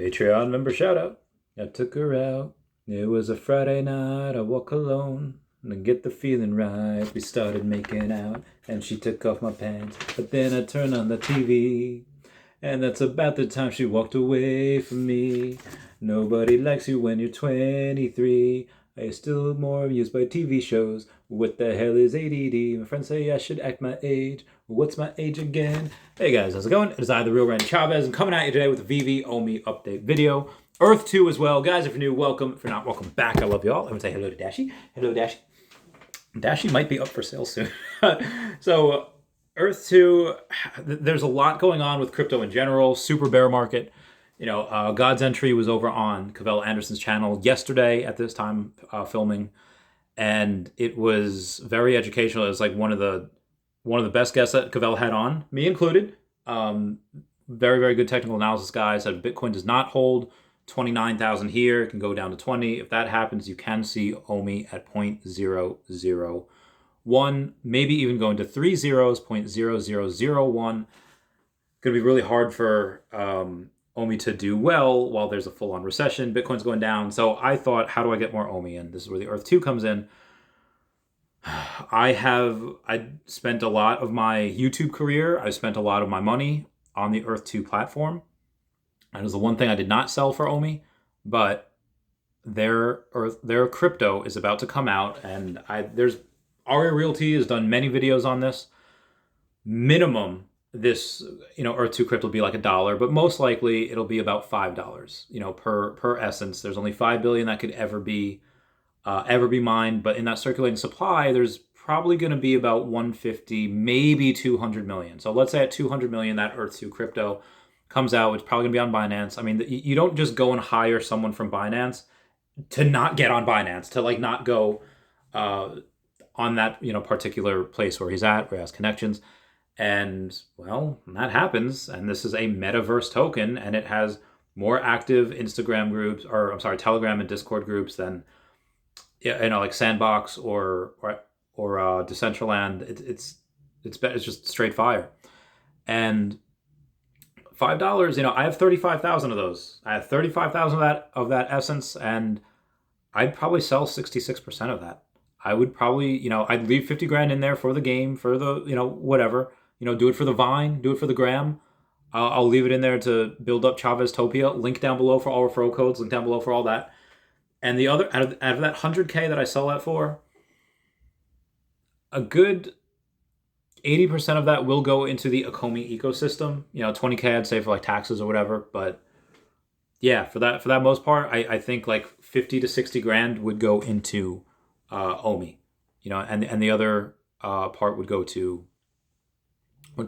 Patreon member shout out. I took her out. It was a Friday night. I walk alone. And to get the feeling right, we started making out. And she took off my pants. But then I turned on the TV. And that's about the time she walked away from me. Nobody likes you when you're 23. I still more amused by TV shows. What the hell is ADD? My friends say I should act my age. What's my age again? Hey guys, how's it going? It is I, the real Randy Chavez. I'm coming at you today with a VeVe OMI update video. Earth 2 as well. Guys, if you're new, welcome. If you're not, welcome back. I love you all. I'm going to say hello to Dashi. Hello, Dashi. Dashi might be up for sale soon. So, Earth 2, there's a lot going on with crypto in general. Super bear market. You know, God's Entry was over on Cavell Anderson's channel yesterday at this time filming, and it was very educational. It was like one of the best guests that Cavell had on, me included. Very, very good technical analysis guy. Said Bitcoin does not hold 29,000 here. It can go down to 20. If that happens, you can see OMI at 0.001, maybe even going to 3 zeros, 0.0001. Going to be really hard for OMI to do well while there's a full-on recession. Bitcoin's going down. So I thought, how do I get more OMI? And this is where the Earth 2 comes in. I spent a lot of my YouTube career. I spent a lot of my money on the Earth 2 platform. And it was the one thing I did not sell for OMI, but their crypto is about to come out, and there's Arya Realty has done many videos on this. Minimum, this Earth 2 crypto will be like $1, but most likely it'll be about $5, per essence. There's only 5 billion that could ever be mined, but in that circulating supply, there's probably going to be about 150, maybe 200 million. So let's say at 200 million, that Earth 2 crypto comes out. It's probably going to be on Binance. I mean, you don't just go and hire someone from Binance to not get on Binance, to like not go on that particular place where he's at, where he has connections. And well, that happens. And this is a metaverse token, and it has more active Instagram groups, or I'm sorry, Telegram and Discord groups than like Sandbox or Decentraland. It's just straight fire. And $5, I have 35,000 of those. I have 35,000 of that essence, and I'd probably sell 66% of that. I would probably, I'd leave 50 grand in there for the game, for the, whatever, do it for the Vine, do it for the gram. I'll leave it in there to build up Chavez Topia. Link down below for all referral codes, link down below for all that. And the other, out of that 100K that I sell that for, a good 80% of that will go into the Okomi ecosystem. 20K I'd say for like taxes or whatever. But yeah, for that most part, I think like 50 to 60 grand would go into OMI. And the other part would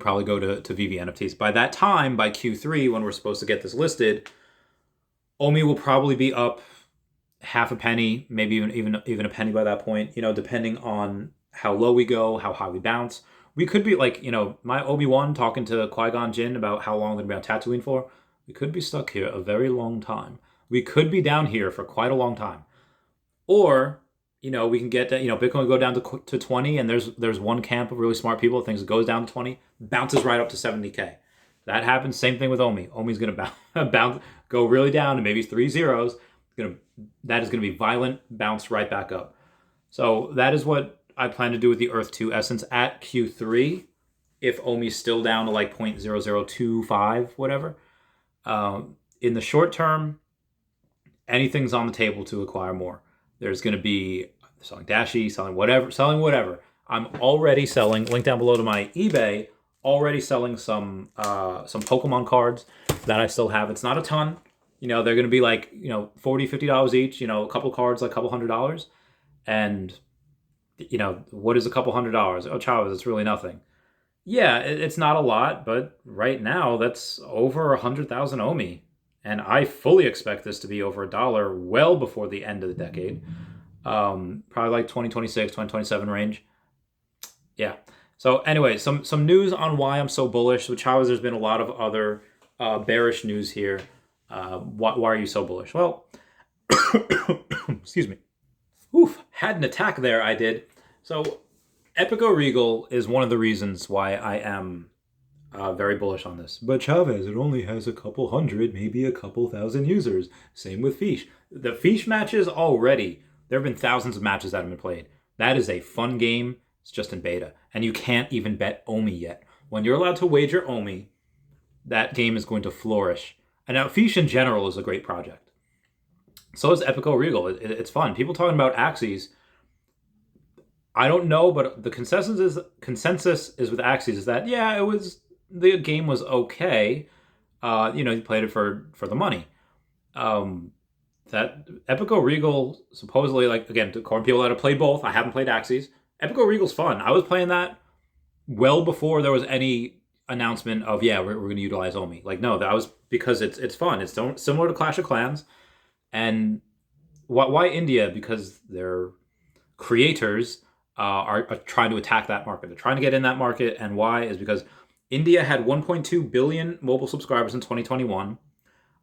probably go to VeVe NFTs. By that time, by Q3, when we're supposed to get this listed, OMI will probably be up half a penny, maybe even a penny by that point, depending on how low we go, how high we bounce. We could be like, my Obi-Wan talking to Qui-Gon Jinn about how long they're going to be on Tatooine for. We could be stuck here a very long time. We could be down here for quite a long time. Or, we can get that, Bitcoin will go down to 20, and there's one camp of really smart people that thinks it goes down to 20, bounces right up to 70K. That happens, same thing with OMI. OMI's going to bounce, go really down to maybe 3 zeros. That is going to be violent, bounce right back up. So that is what I plan to do with the Earth 2 essence at Q3, if OMI's still down to like 0.0025, whatever. In the short term, anything's on the table to acquire more. There's going to be selling Dashi, selling whatever. I'm already selling, link down below to my eBay, already selling some Pokemon cards that I still have. It's not a ton. They're going to be like, $40, $50 each, a couple cards, like a couple $100. And what is a couple $100? Oh, Chavez, it's really nothing. Yeah, it's not a lot, but right now that's over 100,000 OMI. And I fully expect this to be over $1 well before the end of the decade. Probably like 2026, 2027 range. Yeah. So anyway, some news on why I'm so bullish. With Chavez, there's been a lot of other bearish news here. Why are you so bullish? Well, excuse me. Oof, had an attack there, I did. So Epico Regal is one of the reasons why I am very bullish on this. But Chavez, it only has a couple hundred, maybe a couple thousand users. Same with Fish. The Fish matches already, there have been thousands of matches that have been played. That is a fun game. It's just in beta. And you can't even bet OMI yet. When you're allowed to wager OMI, that game is going to flourish. And now Fish in general is a great project. So is Epico Regal. It's fun. People talking about Axes. I don't know, but the consensus is with Axes is that the game was okay. You played it for the money. That Epico Regal supposedly, like, again, to people that have played both, I haven't played Axes. Epico Regal's fun. I was playing that well before there was any announcement of we're going to utilize OMI. Like, no, that was because it's fun. It's similar to Clash of Clans. And why India? Because their creators are trying to attack that market. They're trying to get in that market. And why is because India had 1.2 billion mobile subscribers in 2021,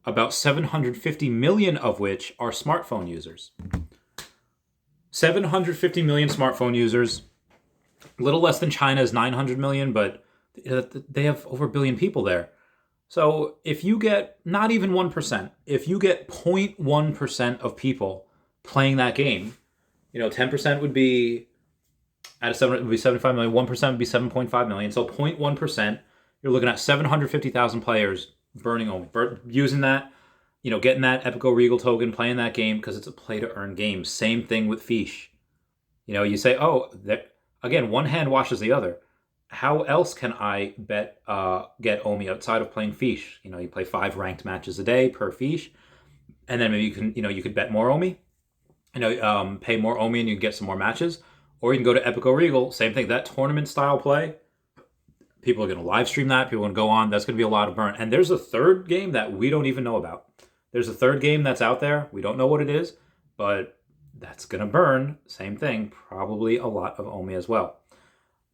about 750 million of which are smartphone users. 750 million smartphone users, a little less than China's 900 million, but they have over a billion people there. So if you get not even 1%, if you get 0.1% of people playing that game, 10% would be out of 7, it would be 75 million. 1% would be 7.5 million. So 0.1%, you're looking at 750,000 players burning OMI, using that, getting that Epico Regal token, playing that game because it's a play to earn game. Same thing with Fish. You say, again, one hand washes the other. How else can I get OMI outside of playing Fish? You play 5 ranked matches a day per Fish, and then maybe you could bet more OMI. Pay more OMI and you can get some more matches. Or you can go to Epico Regal, same thing, that tournament style play. People are going to live stream that. People are going to go on. That's going to be a lot of burn. And there's a third game that we don't even know about. There's a third game that's out there. We don't know what it is, but that's going to burn. Same thing, probably a lot of OMI as well.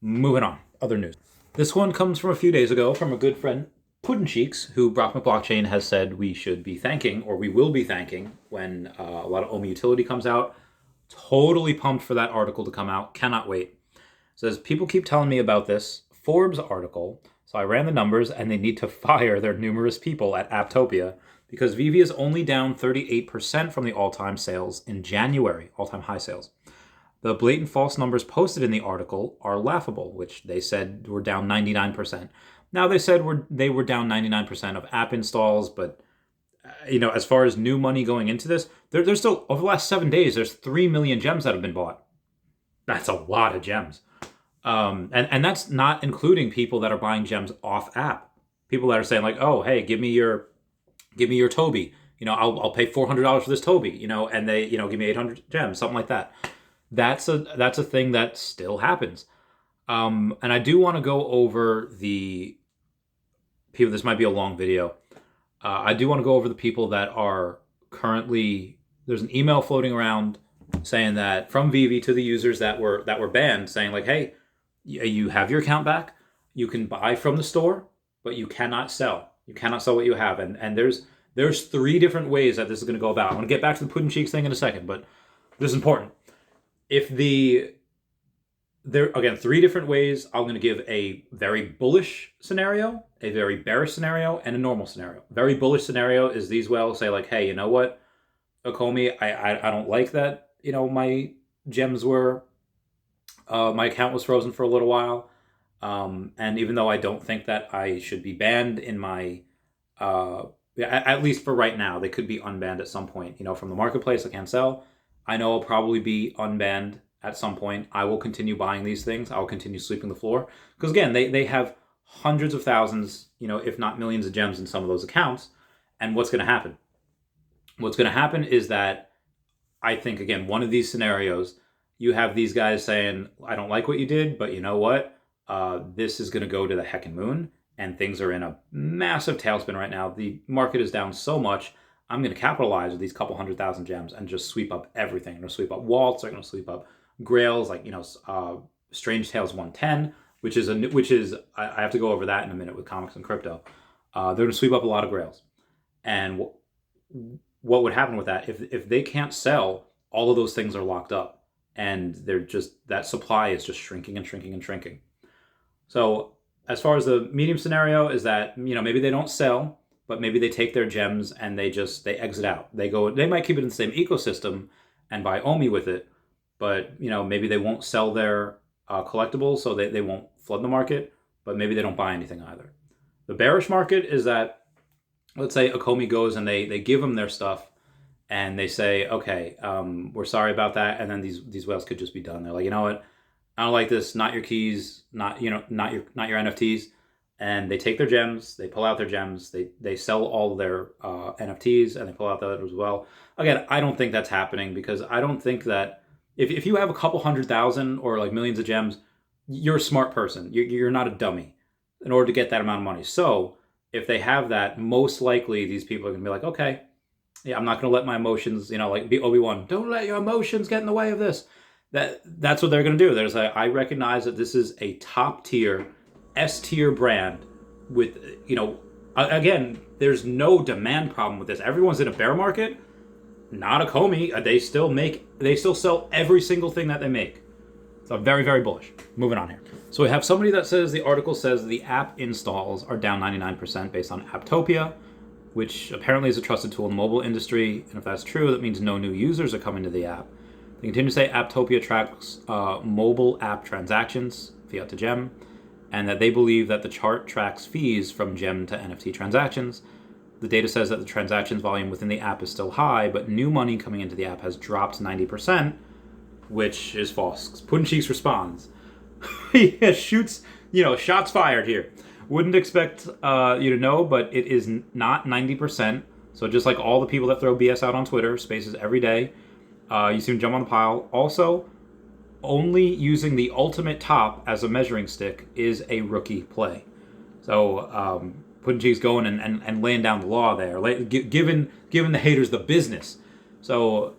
Moving on, other news. This one comes from a few days ago from a good friend, Puddin' Cheeks, who Brock McBlockchain has said we should be thanking, or we will be thanking, when a lot of OMI utility comes out. Totally pumped for that article to come out. Cannot wait. Says, people keep telling me about this Forbes article, so I ran the numbers, and they need to fire their numerous people at Apptopia because VeVe is only down 38% from the all-time sales in January, all-time high sales. The blatant false numbers posted in the article are laughable, which they said were down 99%. Now they said they were down 99% of app installs, but as far as new money going into this, there's still, over the last 7 days, there's 3 million gems that have been bought. That's a lot of gems. And that's not including people that are buying gems off app. People that are saying like, oh, hey, give me your Toby. I'll pay $400 for this Toby, and they, give me 800 gems, something like that. That's a thing that still happens. And I do want to go over the people, this might be a long video. I do want to go over the people that are currently, there's an email floating around saying that from VeVe to the users that were banned, saying like, hey, you have your account back. You can buy from the store, but you cannot sell. You cannot sell what you have. And there's 3 different ways that this is going to go about. I'm going to get back to the Puddin' Cheeks thing in a second, but this is important. Again, 3 different ways. I'm going to give a very bullish scenario, a very bearish scenario, and a normal scenario. Very bullish scenario is these say like, hey, you know what, Okomi, I don't like that, my gems were, my account was frozen for a little while. And even though I don't think that I should be banned in my, at least for right now, they could be unbanned at some point, from the marketplace. I can't sell. I know I'll probably be unbanned at some point. I will continue buying these things. I will continue sweeping the floor. Because again, they have hundreds of thousands, if not millions of gems in some of those accounts. And what's going to happen? What's going to happen is that I think, again, one of these scenarios, you have these guys saying, I don't like what you did, but you know what? This is going to go to the heckin' moon. And things are in a massive tailspin right now. The market is down so much. I'm going to capitalize with these couple 100,000 gems and just sweep up everything. I'm going to sweep up waltz. I'm going to sweep up grails, like, Strange Tales 110, which is I have to go over that in a minute with comics and crypto. They're going to sweep up a lot of grails. And what would happen with that if they can't sell, all of those things are locked up, and they're just, that supply is just shrinking and shrinking and shrinking. So as far as the medium scenario is that, maybe they don't sell, but maybe they take their gems and they exit out. They might keep it in the same ecosystem and buy OMI with it, but maybe they won't sell their collectibles, so they won't flood the market, but maybe they don't buy anything either. The bearish market is that, let's say Akomi goes and they give them their stuff and they say, okay, we're sorry about that, and then these whales could just be done. They're like, you know what, I don't like this, not your keys, not your NFTs. And they take their gems, they pull out their gems, they sell all their NFTs, and they pull out the others as well. Again, I don't think that's happening, because I don't think that if you have a couple 100,000 or like millions of gems, you're a smart person. You're not a dummy in order to get that amount of money. So if they have that, most likely these people are going to be like, okay, yeah, I'm not going to let my emotions, like be Obi-Wan. Don't let your emotions get in the way of this. That's what they're going to do. I recognize that this is a top tier, S tier brand with, again, there's no demand problem with this. Everyone's in a bear market. Not Akomi. They still sell every single thing that they make. So very, very bullish. Moving on here. So we have somebody that says, the article says the app installs are down 99% based on Apptopia, which apparently is a trusted tool in the mobile industry. And if that's true, that means no new users are coming to the app. They continue to say Apptopia tracks mobile app transactions, fiat to gem, and that they believe that the chart tracks fees from gem to NFT transactions. The data says that the transactions volume within the app is still high, but new money coming into the app has dropped 90%, which is false. Puddin' responds. He shoots, shots fired here. Wouldn't expect you to know, but it is not 90%. So just like all the people that throw BS out on Twitter, spaces every day, you see them jump on the pile. Also, only using the ultimate top as a measuring stick is a rookie play. So Puddin' going and laying down the law there, giving the haters the business. So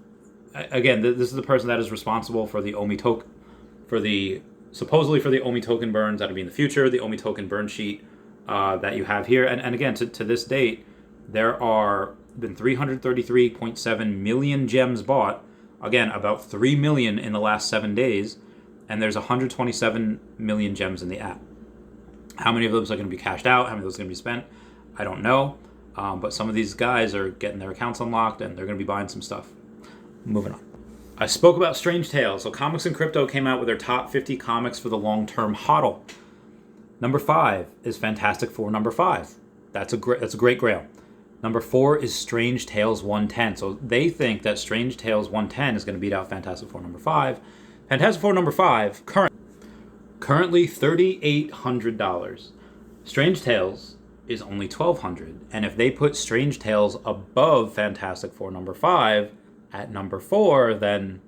again, this is the person that is responsible for the OMI token, supposedly for the OMI token burns that will be in the future, the OMI token burn sheet that you have here. And again, to this date, there are been 333.7 million gems bought. Again, about 3 million in the last 7 days. And there's 127 million gems in the app. How many of those are going to be cashed out? How many of those are going to be spent? I don't know. But some of these guys are getting their accounts unlocked, and they're going to be buying some stuff. Moving on. I spoke about Strange Tales. So Comics and Crypto came out with their top 50 comics for the long-term hodl. Number 5 is Fantastic Four number 5. That's a great grail. Number 4 is Strange Tales 110. So they think that Strange Tales 110 is going to beat out Fantastic Four number 5. Fantastic Four number 5, currently $3,800. Strange Tales is only $1,200. And if they put Strange Tales above Fantastic Four number 5 at number 4, then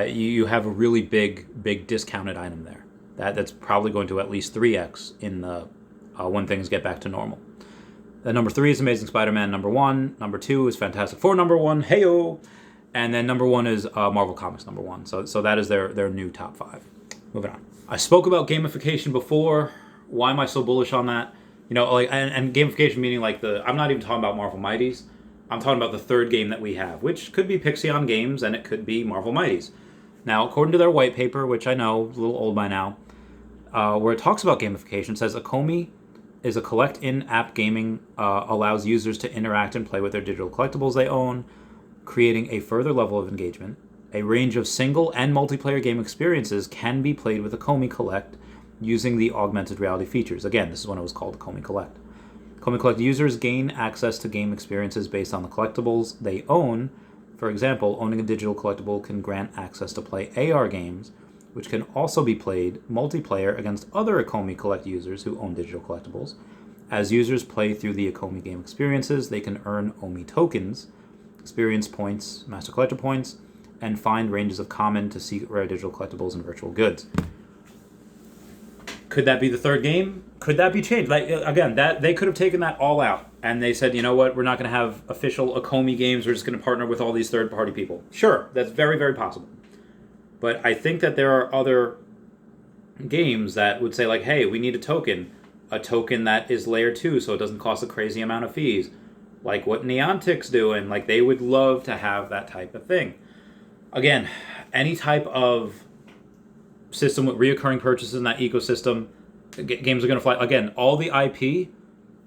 you have a really big discounted item there. That's probably going to at least 3x in the when things get back to normal. Number 3 is Amazing Spider-Man number 1. Number 2 is Fantastic Four number 1. Heyo! And then number 1 is Marvel Comics number 1. So that is their new top 5. Moving on. I spoke about gamification before. Why am I so bullish on that? And gamification meaning I'm not even talking about Marvel Mighties. I'm talking about the third game that we have, which could be Pixion Games and it could be Marvel Mighties. Now, according to their white paper, which I know is a little old by now, where it talks about gamification, it says Akomi is a collect in-app gaming, allows users to interact and play with their digital collectibles they own, creating a further level of engagement. A range of single and multiplayer game experiences can be played with Akomi Collect using the augmented reality features. Again, this is when it was called Akomi Collect. Akomi Collect users gain access to game experiences based on the collectibles they own. For example, owning a digital collectible can grant access to play AR games, which can also be played multiplayer against other Akomi Collect users who own digital collectibles. As users play through the Akomi game experiences, they can earn OMI tokens, experience points, master collector points, and find ranges of common to secret rare digital collectibles and virtual goods. Could that be the third game? Could that be changed? Again, that they could have taken that all out, and they said, you know what, we're not going to have official Akomi games, we're just going to partner with all these third-party people. Sure, that's very, very possible. But I think that there are other games that would say, hey, we need a token that is layer 2 so it doesn't cost a crazy amount of fees. Like what Neontic's doing. They would love to have that type of thing. Again, any type of system with reoccurring purchases in that ecosystem, games are going to fly. Again, all the IP,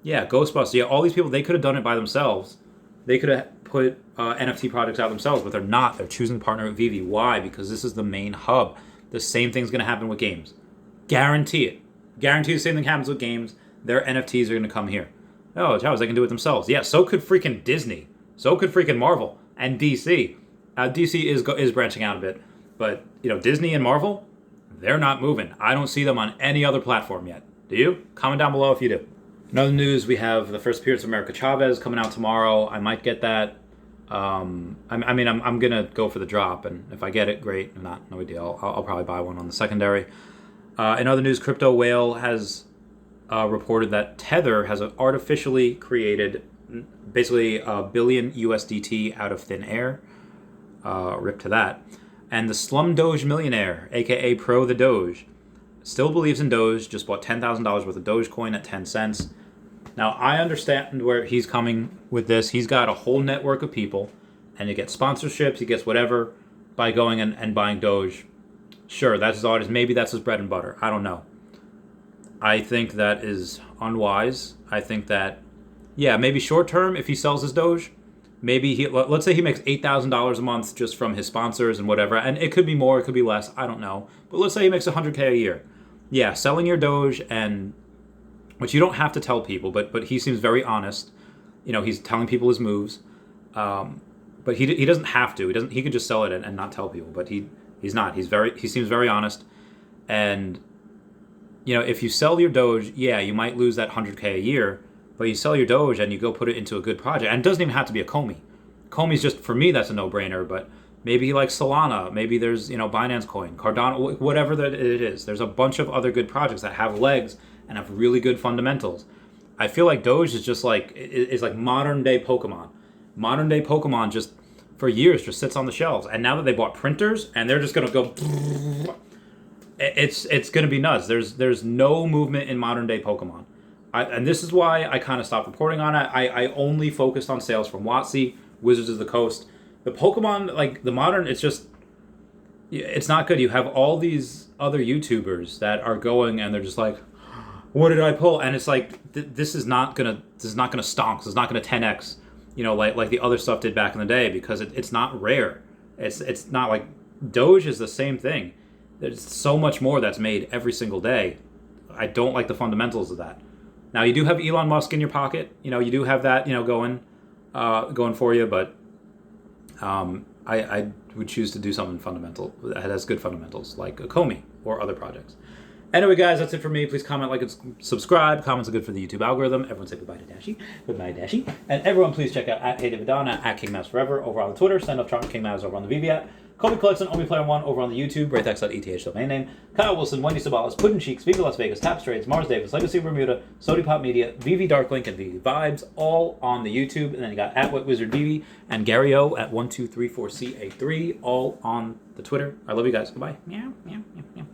yeah, Ghostbusters, yeah, all these people, they could have done it by themselves. They could have put NFT projects out themselves, but they're not. They're choosing to partner with VeVe. Why? Because this is the main hub. The same thing's going to happen with games. Guarantee it. Guarantee the same thing happens with games. Their NFTs are going to come here. Oh, Chavez, they can do it themselves. Yeah, so could freaking Disney. So could freaking Marvel and DC. DC is branching out a bit, but Disney and Marvel, they're not moving. I don't see them on any other platform yet. Do you? Comment down below if you do. In other news, we have the first appearance of America Chavez coming out tomorrow. I might get that. I'm gonna go for the drop, and if I get it, great. If not, no big deal. I'll probably buy one on the secondary. In other news, Crypto Whale has reported that Tether has artificially created basically a billion USDT out of thin air. Rip to that. And the Slum Doge millionaire, aka Pro the Doge, still believes in Doge, just bought $10,000 worth of Dogecoin at 10 cents. Now, I understand where he's coming with this. He's got a whole network of people, and he gets sponsorships, he gets whatever by going and buying Doge. Sure, that's his audience. Maybe that's his bread and butter. I don't know. I think that is unwise. I think that, yeah, maybe short term, if he sells his Doge, maybe let's say he makes $8,000 a month just from his sponsors and whatever, and it could be more, it could be less, I don't know. But let's say he makes $100K a year. Yeah, selling your Doge, and which you don't have to tell people, but he seems very honest. He's telling people his moves, but he doesn't have to. He could just sell it and not tell people, but he's not. He seems very honest, and if you sell your Doge, yeah, you might lose that $100K a year. But you sell your Doge and you go put it into a good project. And it doesn't even have to be a Comey. Comey's just, for me, that's a no-brainer. But maybe he likes Solana. Maybe there's, Binance Coin, Cardano, whatever that it is. There's a bunch of other good projects that have legs and have really good fundamentals. I feel like Doge is just is like modern-day Pokemon. Modern-day Pokemon just, for years, just sits on the shelves. And now that they bought printers and they're just going to go... It's going to be nuts. There's no movement in modern-day Pokemon. And this is why I kind of stopped reporting on it. I only focused on sales from WotC, Wizards of the Coast. The Pokemon, like the modern, it's not good. You have all these other YouTubers that are going and they're just like, what did I pull? And it's like, this is not gonna stonk. This is not gonna 10x, like the other stuff did back in the day, because it's not rare. It's not like Doge is the same thing. There's so much more that's made every single day. I don't like the fundamentals of that. Now, you do have Elon Musk in your pocket. You do have that, going for you. But I would choose to do something fundamental that has good fundamentals, like a Comey or other projects. Anyway, guys, that's it for me. Please comment, like, and subscribe. Comments are good for the YouTube algorithm. Everyone say goodbye to Dashi. Goodbye, Dashi. And everyone, please check out @HeyDavidonna, @KingMavsForever over on Twitter. Send up Charm King Mavs over on the VeVe app. Kobe Collection, OMI Player 1 over on the YouTube, RayThex.eth domain name. Kyle Willson, Wendy Stibalis, Puddin' Cheeks, VeVe Las Vegas, Tap Trades, Mars Davis, Legacy Bermuda, Sody Pop Media, VeVe Darklink, and VeVe Vibes, all on the YouTube. And then you got @WetWizardVeVe and Gary O @1234CA3, all on the Twitter. I love you guys. Goodbye. Meow, meow, meow, meow.